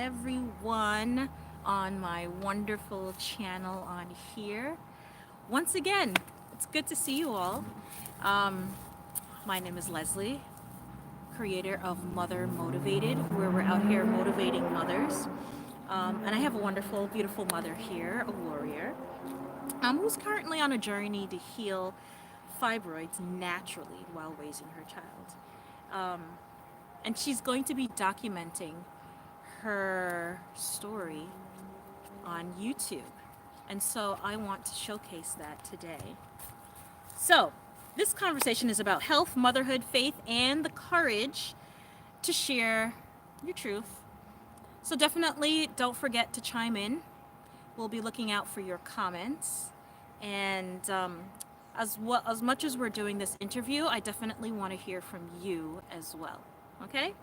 everyone on my wonderful channel on here. Once again, it's good to see you all. Um, my name is Leslie, creator of Mother Motivated, where we're out here motivating mothers. And I have a wonderful, beautiful mother here, a warrior, who's currently on a journey to heal fibroids naturally while raising her child. Um, and she's going to be documenting her story on YouTube. And so I want to showcase that today. So, this conversation is about health, motherhood, faith, and the courage to share your truth. So, definitely don't forget to chime in. We'll be looking out for your comments. And as much as we're doing this interview, I definitely want to hear from you as well. Okay?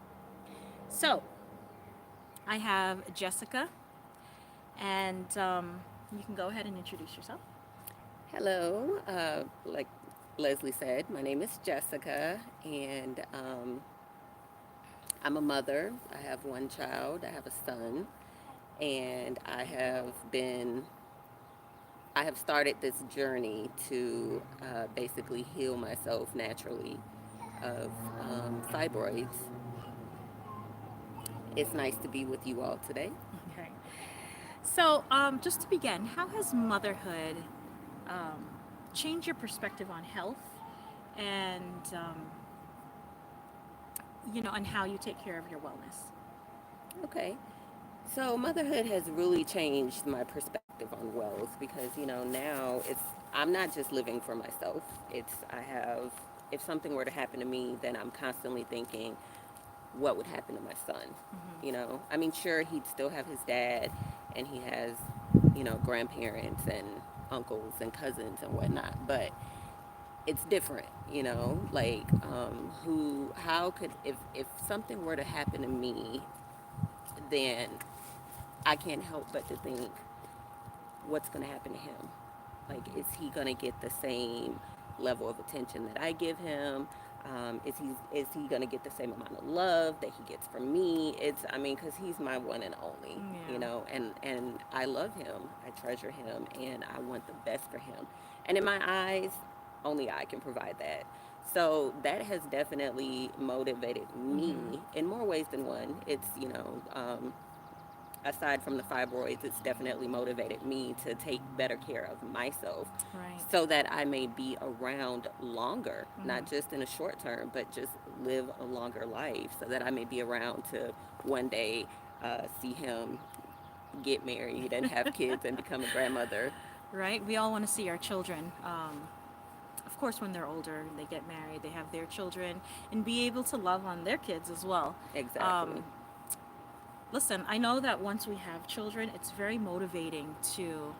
So, I have Jessica, and you can go ahead and introduce yourself. Hello, like Leslie said, my name is Jessica, and I'm a mother. I have one child, I have a son, and I have started this journey to basically heal myself naturally of fibroids. It's nice to be with you all today. Okay. So, just to begin, how has motherhood um, changed your perspective on health and, and how you take care of your wellness? Okay. So motherhood has really changed my perspective on wealth because now I'm not just living for myself. I have if something were to happen to me, then I'm constantly thinking what would happen to my son. I mean, sure, he'd still have his dad, and he has grandparents and uncles and cousins and whatnot, but it's different. Like who how could if something were to happen to me, then I can't help but to think, what's going to happen to him? Like, is he going to get the same level of attention that I give him? Is he going to get the same amount of love that he gets from me? I mean, because he's my one and only, Yeah. and I love him, I treasure him, and I want the best for him. And in my eyes, only I can provide that. So that has definitely motivated me Mm-hmm. in more ways than one. Aside from the fibroids, it's definitely motivated me to take better care of myself Right. so that I may be around longer, Mm-hmm. not just in a short term, but just live a longer life so that I may be around to one day see him get married and have kids and become a grandmother. Right. We all want to see our children. Of course, when they're older, they get married, they have their children, and be able to love on their kids as well. Exactly. Um, Listen, I know that once we have children, it's very motivating to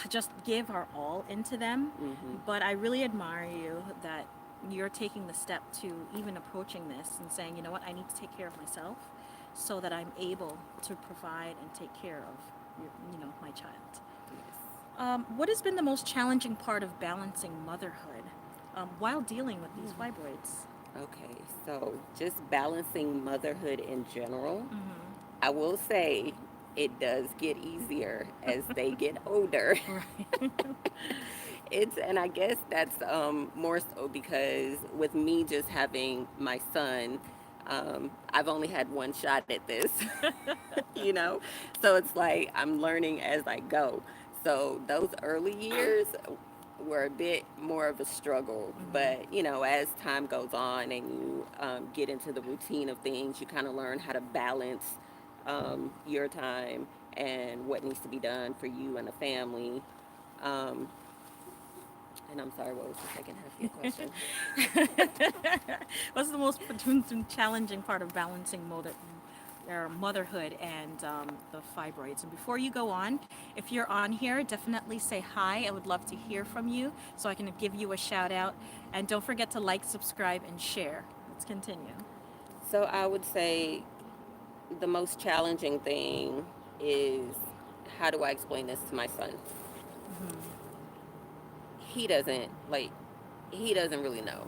just give our all into them. Hmm. But I really admire you that you're taking the step to even approaching this and saying, you know what, I need to take care of myself so that I'm able to provide and take care of, my child. Yes. What has been the most challenging part of balancing motherhood while dealing with these Mm. fibroids? Okay, so just balancing motherhood in general, Mm-hmm. I will say it does get easier as they get older. Right. And I guess that's more so because with me just having my son, I've only had one shot at this, you know. So it's like I'm learning as I go. So those early years were a bit more of a struggle, Mm-hmm. but as time goes on and you get into the routine of things, you kind of learn how to balance your time and what needs to be done for you and the family. Um, and I'm sorry, what was the second half of your question? What's the most challenging part of balancing motherhood and the fibroids? And before you go on, if you're on here, definitely say hi. I would love to hear from you so I can give you a shout out. And don't forget to like, subscribe, and share. Let's continue. So I would say the most challenging thing is, how do I explain this to my son? Mm-hmm. He doesn't he doesn't really know.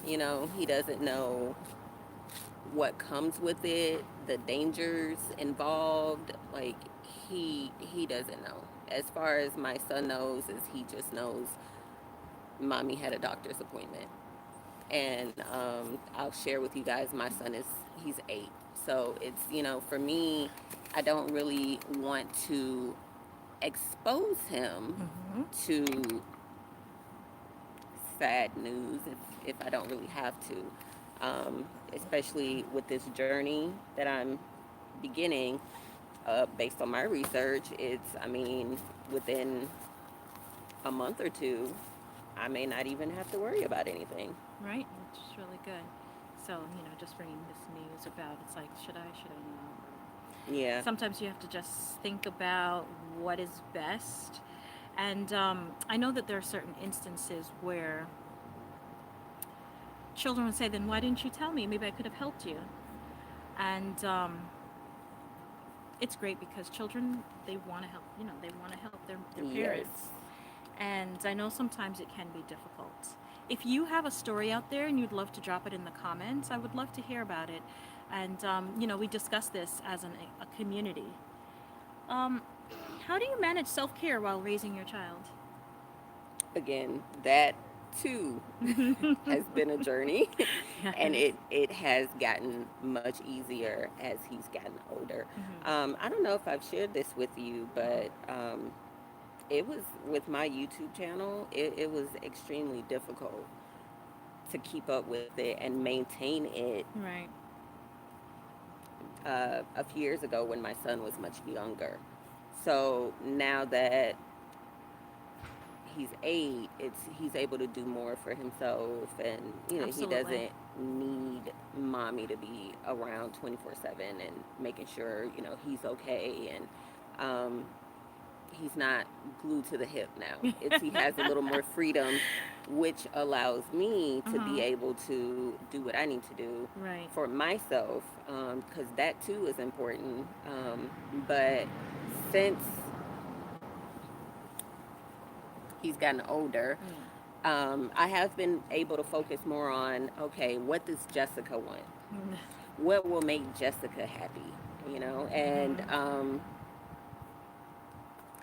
He doesn't know what comes with it, the dangers involved, like he doesn't know. As far as my son knows, is he just knows mommy had a doctor's appointment. And I'll share with you guys, my son is he's 8, so it's, for me, I don't really want to expose him Mm-hmm. to sad news if I don't really have to, especially with this journey that I'm beginning. Based on my research, it's, I mean, within a month or two, I may not even have to worry about anything. Right, which is really good. So, just bringing this news about, it's like, should I not? Yeah. Sometimes you have to just think about what is best. And I know that there are certain instances where children would say, then why didn't you tell me? Maybe I could have helped you. And it's great because children, they want to help, they want to help their Yes. parents. And I know sometimes it can be difficult. If you have a story out there and you'd love to drop it in the comments, I would love to hear about it. And, we discuss this as a community. Um, how do you manage self-care while raising your child? Again, that too has been a journey, and Yes. it has gotten much easier as he's gotten older. I don't know if I've shared this with you, but it was with my YouTube channel, it was extremely difficult to keep up with it and maintain it Right. a few years ago when my son was much younger. So now that he's 8, he's able to do more for himself, and he Absolutely. doesn't need mommy to be around 24/7 and making sure he's okay, and he's not glued to the hip now. He has a little more freedom, which allows me to be Uh-huh. able to do what I need to do Right. for myself, because that too is important. But since he's gotten older, I have been able to focus more on, okay, what does Jessica want? Mm. What will make Jessica happy? And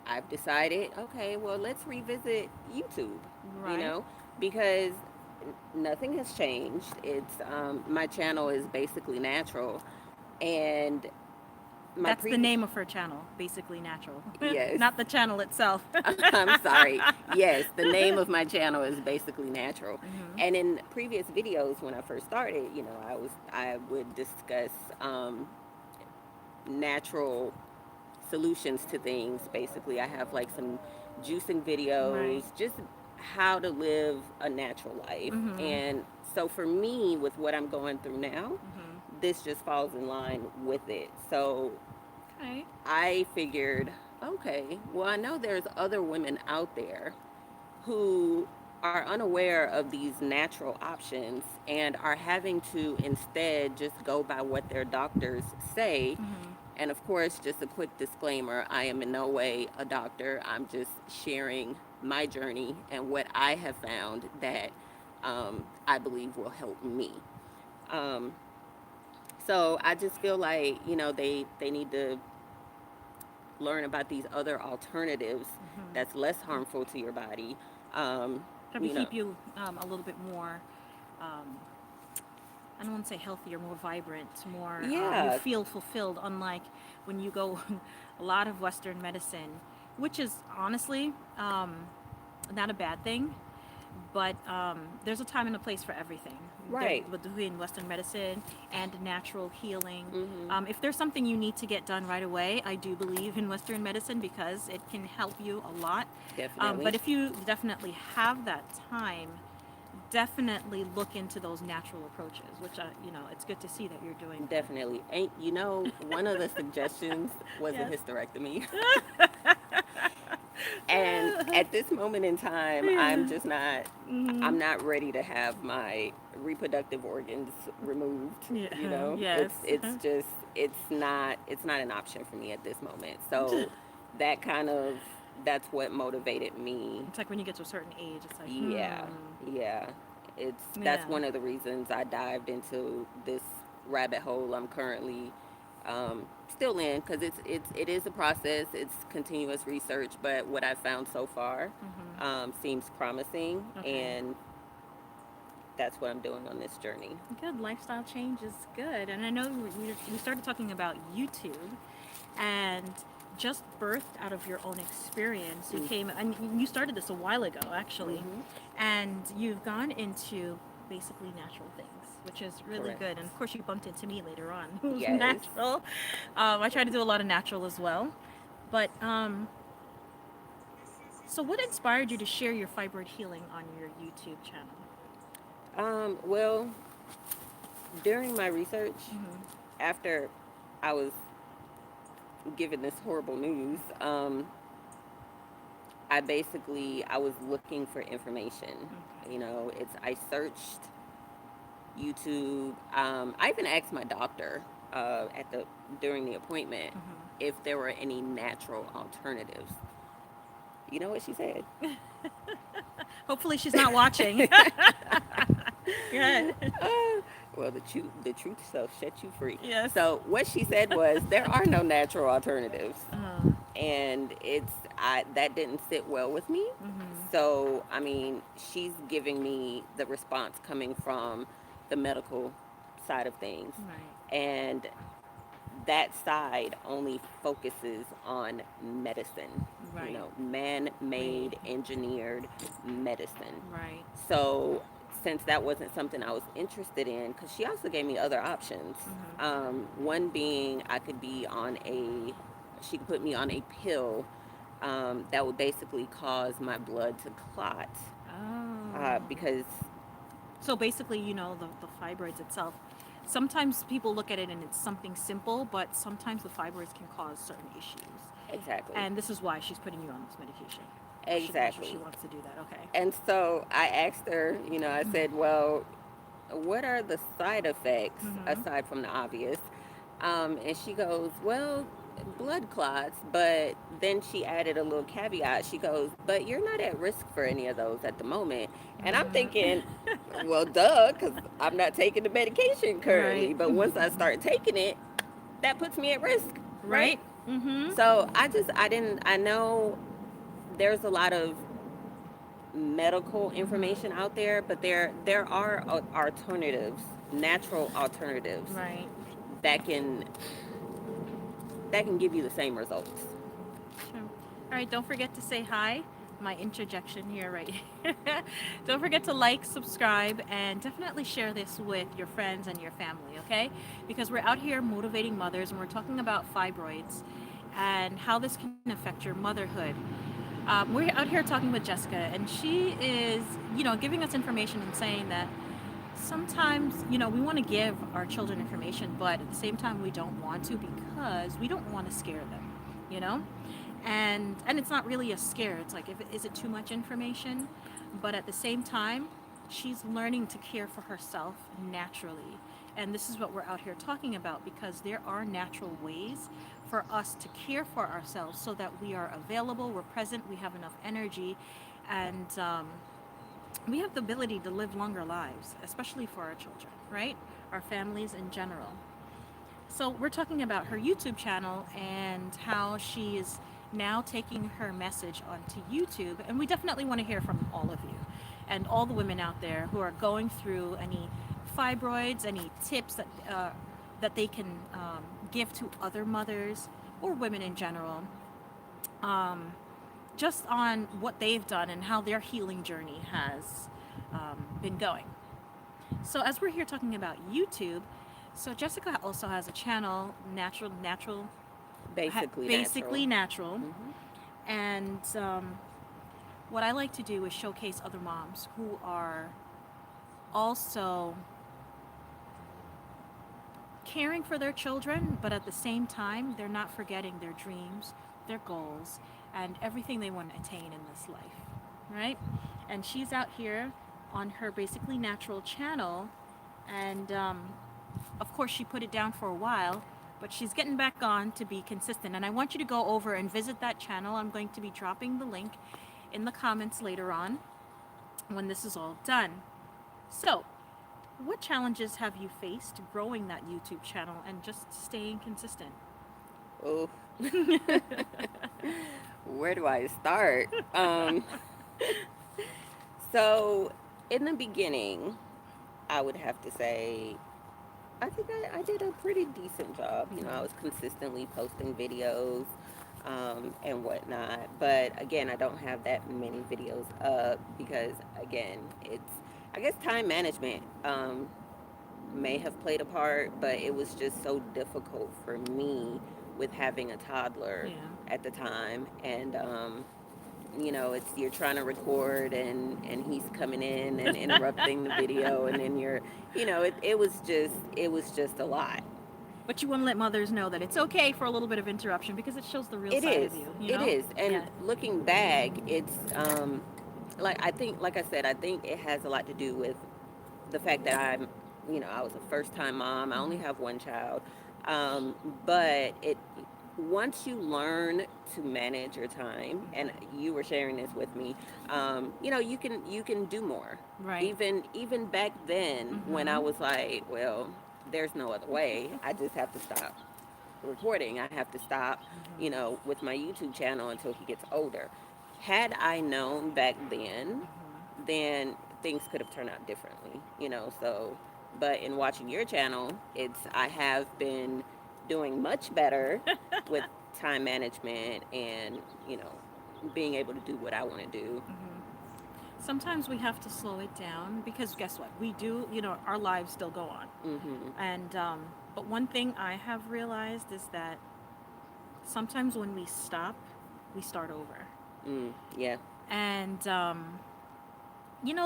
I've decided, okay, well, let's revisit YouTube, you Right. know, because nothing has changed. It's my channel is basically natural, and my That's the previous name of her channel, basically natural. yes, Not the channel itself. I'm sorry. Yes, the name of my channel is basically natural. Mm-hmm. And in previous videos, when I first started, I would discuss natural solutions to things. Basically, I have like some juicing videos, Right. just how to live a natural life. Mm-hmm. And so for me, with what I'm going through now, Mm-hmm. this just falls in line with it. So Okay. I figured, okay, well, I know there's other women out there who are unaware of these natural options and are having to instead just go by what their doctors say. Mm-hmm. And of course, just a quick disclaimer, I am in no way a doctor. I'm just sharing my journey and what I have found that I believe will help me. Um, so I just feel like, they need to learn about these other alternatives Mm-hmm. that's less harmful to your body. Um, Probably you know, keep you a little bit more, um, I don't want to say healthier, more vibrant, more, you yeah, feel fulfilled, unlike when you go a lot of Western medicine, which is honestly not a bad thing. But there's a time and a place for everything. right. Between Western medicine and natural healing. Hmm. If there's something you need to get done right away, I do believe in Western medicine because it can help you a lot. But Definitely. if you definitely have that time, definitely look into those natural approaches, which, it's good to see that you're doing that. Definitely. Ain't one of the suggestions was a Yes. hysterectomy. And at this moment in time, Yeah. I'm not ready to have my reproductive organs removed. Yeah. Yes. It's not an option for me at this moment. So that kind of that's what motivated me. It's like when you get to a certain age, it's like, Yeah. Yeah. That's yeah. one of the reasons I dived into this rabbit hole I'm currently still in, because it is a process. It's continuous research, but what I've found so far Mm-hmm. seems promising, Okay. and that's what I'm doing on this journey. Good. Lifestyle change is good. And I know we started talking about YouTube and just birthed out of your own experience. You came and you started this a while ago, actually. Mm-hmm. And you've gone into basically natural things, which is really Correct. good. And of course, you bumped into me later on, who's Yes. natural. I try to do a lot of natural as well. But so, what inspired you to share your fibroid healing on your YouTube channel? Well, during my research, Mm-hmm. after I was given this horrible news, I was looking for information. Okay. You know, it's I searched YouTube. I even asked my doctor at the during the appointment Mm-hmm. if there were any natural alternatives. You know what she said? Hopefully, she's not watching. Good. Uh, well, the truth shall set you free. Yes. So what she said was there are no natural alternatives, and that didn't sit well with me. Mm-hmm. So I mean, she's giving me the response coming from the medical side of things, Right. and that side only focuses on medicine. You Right. know, Made. man-made, engineered medicine. Right. So since that wasn't something I was interested in, because she also gave me other options. Mm-hmm. One being she could put me on a pill that would basically cause my blood to clot. Oh. Because So basically, the fibroids itself. Sometimes people look at it and it's something simple, but sometimes the fibroids can cause certain issues. exactly, And this is why she's putting you on this medication. She exactly. wants to do that. Okay. And so I asked her, I said, well, what are the side effects Mm-hmm. aside from the obvious? And she goes, well, blood clots. But then she added a little caveat. She goes, but you're not at risk for any of those at the moment. And I'm Mm-hmm. thinking, well, duh, because I'm not taking the medication Right. currently. But once I start taking it, that puts me at risk, right? Right. Mm-hmm. So I know there's a lot of medical information Mm-hmm. out there, but there are alternatives, natural alternatives Right. that can give you the same results. Sure. All right, don't forget to say hi. My interjection here, right here. Don't forget to like, subscribe, and definitely share this with your friends and your family, okay? Because we're out here motivating mothers and we're talking about fibroids and how this can affect your motherhood. We're out here talking with Jessica, and she is, giving us information and saying that sometimes, we want to give our children information, but at the same time, we don't want to because we don't want to scare them, you know? And it's not really a scare. It's like, is it too much information? But at the same time, she's learning to care for herself naturally. And this is what we're out here talking about because there are natural ways for us to care for ourselves so that we are available, we're present, we have enough energy, and we have the ability to live longer lives, especially for our children, right? Our families in general. So, we're talking about her YouTube channel and how she is now taking her message onto YouTube. And we definitely want to hear from all of you and all the women out there who are going through any fibroids, any tips that they can give to other mothers or women in general, um, just on what they've done and how their healing journey has been going. So as we're here talking about YouTube, so Jessica also has a channel, Basically natural. basically natural, Hmm. and what I like to do is showcase other moms who are also caring for their children, but at the same time, they're not forgetting their dreams, their goals, and everything they want to attain in this life, right? And she's out here on her basically natural channel, and of course, she put it down for a while, but she's getting back on to be consistent. And I want you to go over and visit that channel. I'm going to be dropping the link in the comments later on when this is all done. So, What challenges have you faced growing that YouTube channel and just staying consistent? Oh, where do I start? So in the beginning, I would have to say I think I did a pretty decent job. You know, I was consistently posting videos and whatnot. But again, I don't have that many videos up because, again, it's, I guess, time management may have played a part, but it was just so difficult for me with having a toddler Yeah. at the time. And, you know, it's you're trying to record and he's coming in and interrupting the video, and then you're, you know, it was just a lot. But you want to let mothers know that it's okay for a little bit of interruption because it shows the real It side is. of you, you It know? is. And Yeah. looking back, it's like I think, like I said, I think it has a lot to do with the fact that I'm, you know, I was a first time mom. I only have one child, um, but it once you learn to manage your time, and you were sharing this with me, you know, you can do more. Right. Even back then, when I Mm-hmm. was like, well, there's no other way. I just have to stop recording. I have to stop, you know, with my YouTube channel until he gets older. Had I known back then things could have turned out differently, you know. So, but in watching your channel, it's I have been doing much better with time management and, you know, being able to do what I want to do. Sometimes we have to slow it down because guess what? We do, our lives still go on. Mhm. And, but one thing I have realized is that sometimes when we stop, we start over. Yeah. And,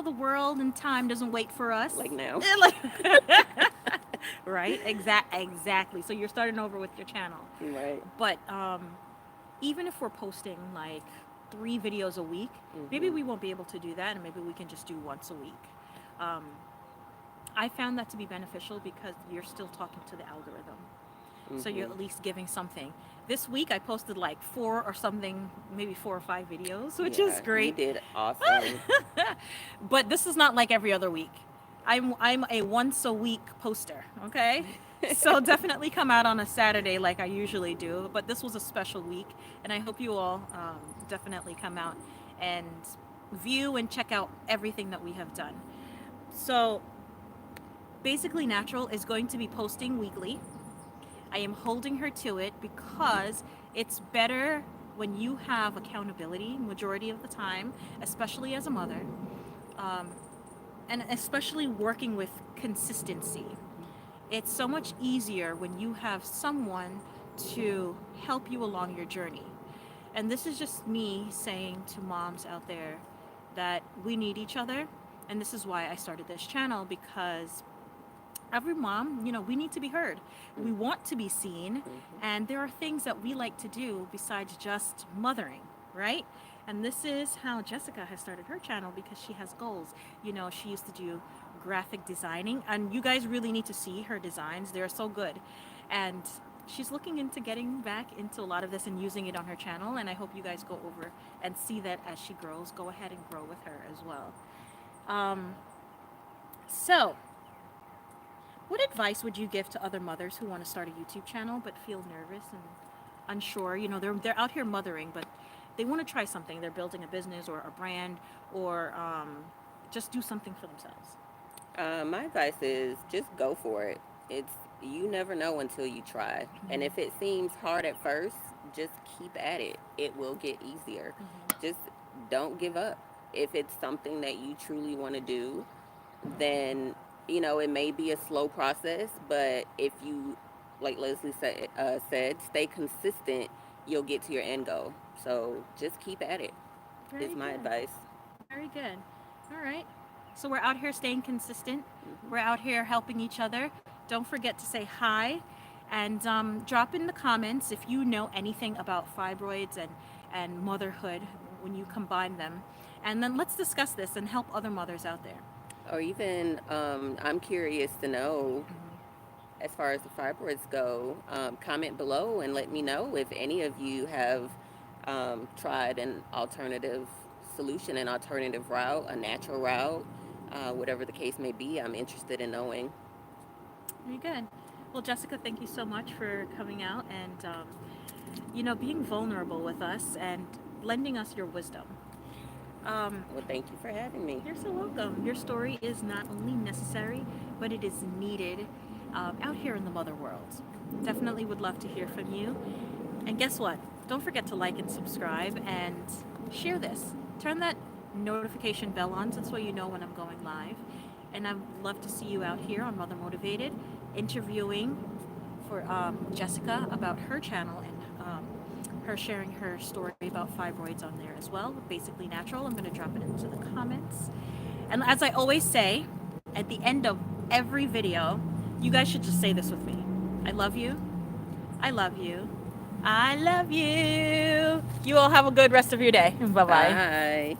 the world and time doesn't wait for us. Like now. Like, right? Exactly. So you're starting over with your channel. Right. But even if we're posting like 3 videos a week, maybe Mhm. we won't be able to do that, and maybe we can just do once a week. Um, I found that to be beneficial because you're still talking to the algorithm. So you're Mhm. at least giving something. This week I posted like 4 or 5 videos, which is Yeah, you great. did awesome. But this is not like every other week. I'm a once a week poster, okay? So definitely come out on a Saturday like I usually do. But this was a special week, and I hope you all definitely come out and view and check out everything that we have done. So basically, Natural is going to be posting weekly. I am holding her to it because it's better when you have accountability majority of the time, especially as a mother, um, and especially working with consistency. It's so much easier when you have someone to help you along your journey. And this is just me saying to moms out there that we need each other. And this is why I started this channel, because every mom, we need to be heard. We want to be seen. Mhm. And there are things that we like to do besides just mothering, right? And this is how Jessica has started her channel because she has goals. She used to do graphic designing, and you guys really need to see her designs. They're so good. And she's looking into getting back into a lot of this and using it on her channel. And I hope you guys go over and see that as she grows. Go ahead and grow with her as well. Um, so, what advice would you give to other mothers who want to start a YouTube channel but feel nervous and unsure? They're out here mothering, but they want to try something. They're building a business or a brand, or just do something for themselves. My advice is just go for it. It's You never know until you try. And if it seems hard at first, just keep at it. It will get easier. Just don't give up. If it's something that you truly want to do, then, you know, it may be a slow process, but if you, like Leslie said, stay consistent, you'll get to your end goal. So just keep at it, is Very my good. advice. Very good. All right. So we're out here staying consistent. Hmm. We're out here helping each other. Don't forget to say hi, and drop in the comments if you know anything about fibroids and motherhood when you combine them. And then let's discuss this and help other mothers out there. Or even, I'm curious to know, as far as the fibroids go, comment below and let me know if any of you have tried an alternative solution, an alternative route, a natural route. whatever the case may be, I'm interested in knowing. Very good. Well, Jessica, thank you so much for coming out and, being vulnerable with us and lending us your wisdom. Well, thank you for having me. You're so welcome. Your story is not only necessary, but it is needed out here in the mother world. Definitely would love to hear from you. And guess what? Don't forget to like and subscribe and share this. Turn that notification bell on so you know when I'm going live. And I'd love to see you out here on Mother Motivated interviewing for Jessica about her channel and her sharing her story about fibroids on there as well. Basically Natural. I'm going to drop it into the comments. And as I always say, at the end of every video, you guys should just say this with me. I love you. I love you. I love you. You all have a good rest of your day. Bye-bye. Bye.